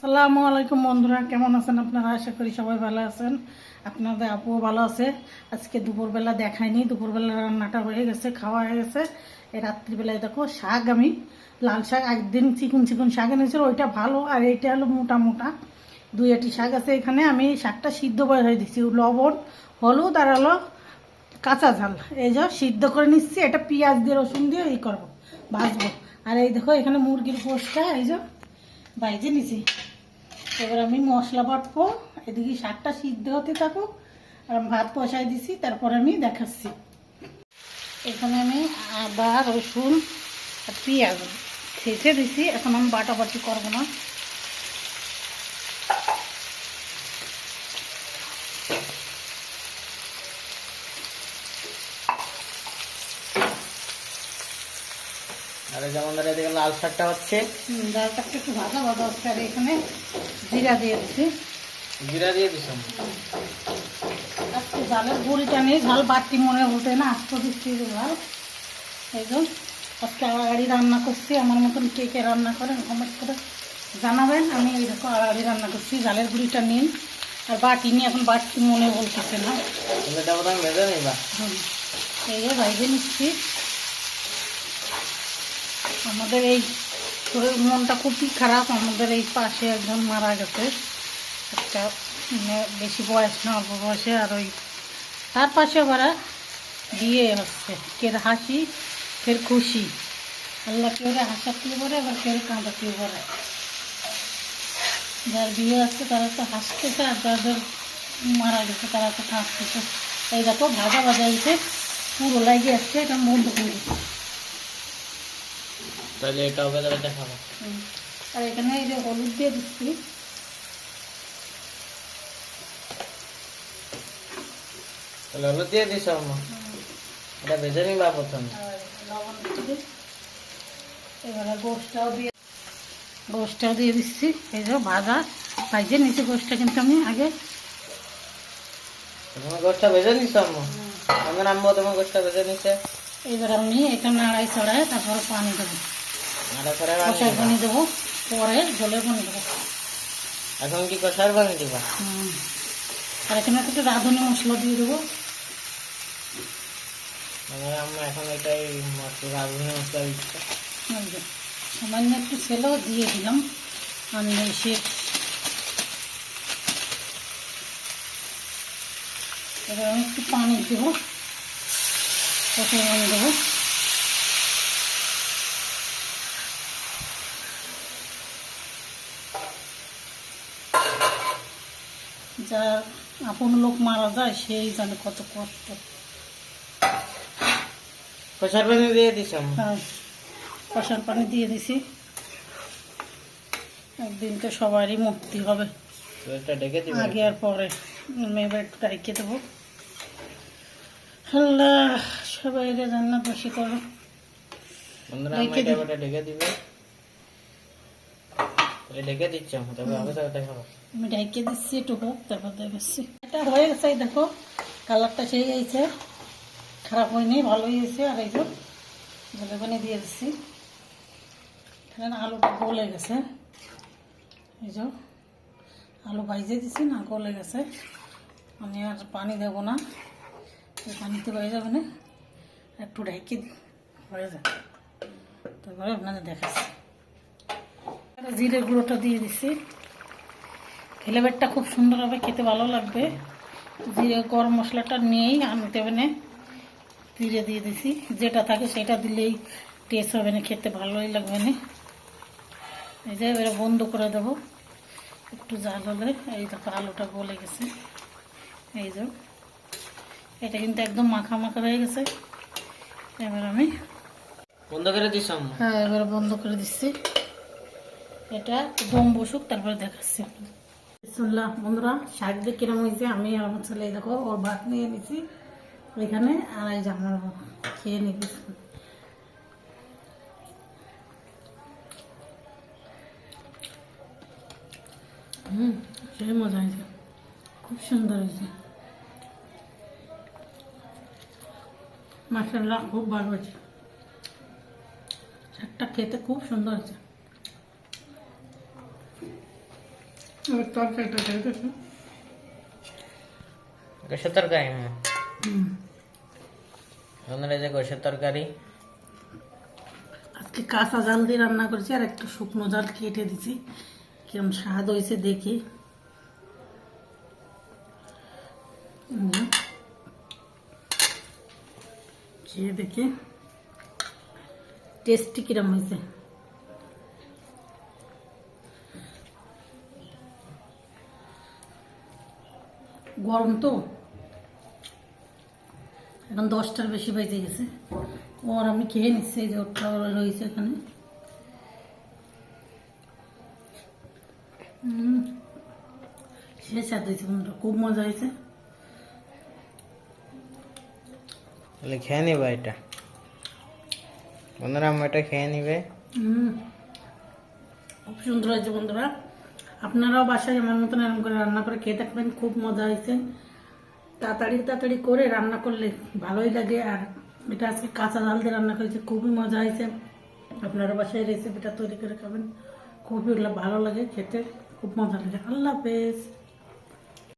আসসালামু আলাইকুম বন্ধুরা, কেমন আছেন আপনারা? আশা করি সবাই ভালো আছেন। আপনাদের আপুও ভালো আছে। আজকে দুপুরবেলা দেখায়নি, দুপুরবেলা রান্নাটা হয়ে গেছে, খাওয়া হয়ে গেছে। এই রাত্রিবেলায় দেখো শাক, আমি লাল শাক, একদিন চিকন চিকন শাক এনেছিল, ওইটা ভালো, আর এইটা হলো মোটা মোটা। দুই আটি শাক আছে এখানে। আমি শাকটা সিদ্ধ করে হয়ে দিচ্ছি, লবণ হলুদ আর হলো কাঁচা ঝাল, এই যে সিদ্ধ করে নিচ্ছি। এটা পেঁয়াজ দিয়ে রসুন দিয়ে এই করবো, ভাজবো। আর এই দেখো এখানে মুরগির পোস্টটা এই যে বাইজে নিছি। এবার আমি মশলা বাটবো, এদিকে শাকটা সিদ্ধ হতে থাকুক, আর আমি ভাত বসাই দিছি, তারপর আমি দেখাচ্ছি। এখানে আমি আদা রসুন আর পেঁয়াজ ছেঁচে দিছি। এখন আমি বাটাবাটি করবো না। আর যেমন ধরে এদিকে লাল শাকটা হচ্ছে, ডাল শাকটা একটু ভাজা ভাজা হচ্ছে। আর এখানে জিরা দিয়ে দিছি। জিরা দিয়ে দিলাম। আজকে ঝালের গুঁড়িটা নেই, ঝাল বাড়তি মনে হতে না, আস্ত দিচ্ছি ঝাল। এই যে আজকে আড়াআড়ি রান্না করছি। আমার মতন কে কে রান্না করেন কমেন্ট করে জানাবেন। আমি এই দেখো আড়াআড়ি রান্না করছি, ঝালের গুঁড়িটা নিন। আর বাটি নিয়ে এখন বাড়তি মনে বলতেছে না। এটা বোধ হয় ভেজে নিবা। এই যে ভাইজে নিচ্ছি। আমাদের এই মনটা খুবই খারাপ। আমাদের এই পাশে একজন মারা গেছে, একটা বেশি বয়স না, অল্প বয়সে। আর ওই তার পাশে ওরা বিয়ে হচ্ছে, কের হাসি ফের খুশি। আল্লাহ কেউ হাসাতেও পারে, আবার কেউ কাঁদাতেও পারে। যার বিয়ে আসছে তারা তো হাসতেছে, আর যাদের মারা গেছে তারা তো কাঁদতেছে। এই দেখো ভাজা ভাজা হয়েছে, পুরো লাগিয়ে আসছে। এটা বন্ধ করে দিচ্ছে। তাহলে এটা হবে, তাহলে দেখাবো। আর এখানে এই যে হলুদ দিয়ে দিচ্ছি। তাহলে হলুদ দিয়ে দিস আম্মা। এটা ভেজে নিবা প্রথমে। আর লবণ দিচ্ছি। এবারে গোশটাও দিয়ে দিচ্ছি। এই যে ভাজা ভাইজে নিচে গোশটা, কিন্তু আমি আগে তুমি গোশটা ভেজে নিস আম্মা। আমি আম্মা তোমার গোশটা ভেজে নিছে। এবার আমি এটা নাড়াই চড়াই, তারপরে পানি দেবো, নাড়া করে কষার পানি দেবো, পরে জলের পানি দেবো। এখন কি কষার পানি দিবা? আর এখানে একটু রাঁধুনি মশলা দিয়ে দেবো। আমার আম্মা এখন এটাই রাঁধুনি মশলা দিচ্ছে। সামান্য একটু ছেলেও দিয়ে দিলাম আমি এসে। এবার আমি একটু পানি দেবো, কষার পানি দেবো। যা আপন লোক মারা যায় সেই জানে কত কষ্ট। কষার পানি দিয়ে দিস আম্মা। হ্যাঁ, কষার পানি দিয়ে দিছি। একদিন তো সবারই মুক্তি হবে, এটা ঢেকে দিবা আগে আর পরে। আমি এবার একটু রেখে দেবো। আল্লাহ সবাই জান্নাত বাসী করো। বন্ধুরা আম্মা এটা এবার ঢেকে দিবে। তাহলে ঢেকে দিচ্ছি আম্মা, তবে হবে তাহলে দেখাবো। আমি ঢেকে দিচ্ছি, একটু হোক তারপর দেখাচ্ছি। এটা হয়ে গেছে, এই দেখো কালারটা সেই হয়েছে, খারাপ হয়নি, ভালোই হয়েছে। আর এই যে জলে পানি দিয়ে দিচ্ছি। এখানে আলুটা গলে গেছে, এই যে আলু ভাইজে দিচ্ছি না, গলে গেছে। আমি আর পানি দেবো না, পানিতে হয়ে যাবে না। একটু ঢেকে হয়ে যাবে, তারপরে আপনাদের দেখাচ্ছি। জিরের গুঁড়োটা দিয়ে দিচ্ছি। ফ্লেভারটা খুব সুন্দর হবে, খেতে ভালো লাগবে। জিরে গরম মশলাটা নিয়েই আনতে হবে না, জিরে দিয়ে দিছি। যেটা থাকে সেটা দিলেই টেস্ট হবে না, খেতে ভালোই লাগবে না। এই যে এবারে বন্ধ করে দেবো একটু জাল হলে। এই দেখো আলুটা গলে গেছে। এই যে এটা কিন্তু একদম মাখা মাখা হয়ে গেছে। এবার আমি বন্ধ করে দিস আম্মা। হ্যাঁ, এবার বন্ধ করে দিচ্ছি। এটা দম বসুক, তারপরে দেখাচ্ছি। বিসমিল্লাহ বন্ধুরা, শাক দিয়ে কিরম হয়েছে। আমি আর আমার ছেলে দেখো ওর ভাত নিয়ে নিছি ওইখানে, আর এই যে আমার খেয়ে নিবি। সেই মজা হয়েছে, খুব সুন্দর হয়েছে। মাশাআল্লাহ, খুব ভালো হয়েছে। শাকটা খেতে খুব সুন্দর হয়েছে। এবার তরকারিটা ঢেলে দেখো। গোশের তরকারি বন্ধুরা, এই যে গোশের তরকারি। আজকে কাঁচা জাল দিয়ে রান্না করেছি আর একটু শুকনো জাল কেটে দিছি, কেমন স্বাদ হয়েছে দেখি। খেয়ে দেখি টেস্টি কিরম হয়েছে। গরম তো, এখন 10টার বেশি বেজে গেছে। ওর আমি খেয়ে নিচ্ছি, এই যে ওটা রয়েছে এখানে। সে স্বাদ হয়েছে বন্ধুরা, খুব মজা হয়েছে। তাহলে খেয়ে নিবা এটা বন্ধুরা, আমি এটা খেয়ে নিবে। খুব সুন্দর হয়েছে বন্ধুরা, আপনারাও বাসায় আমার মতন এরকম করে রান্না করে খেয়ে থাকবেন, খুব মজা হয়েছে। তাড়াতাড়ি করে রান্না করলে ভালোই লাগে। আর এটা আজকে কাঁচা জাল দিয়ে রান্না করেছে, খুবই মজা হয়েছে। আপনারা বাসায় রেসিপিটা তৈরি করে খাবেন, খুবই ভালো লাগে খেতে, খুব মজা লাগে। আল্লাহ হাফেজ।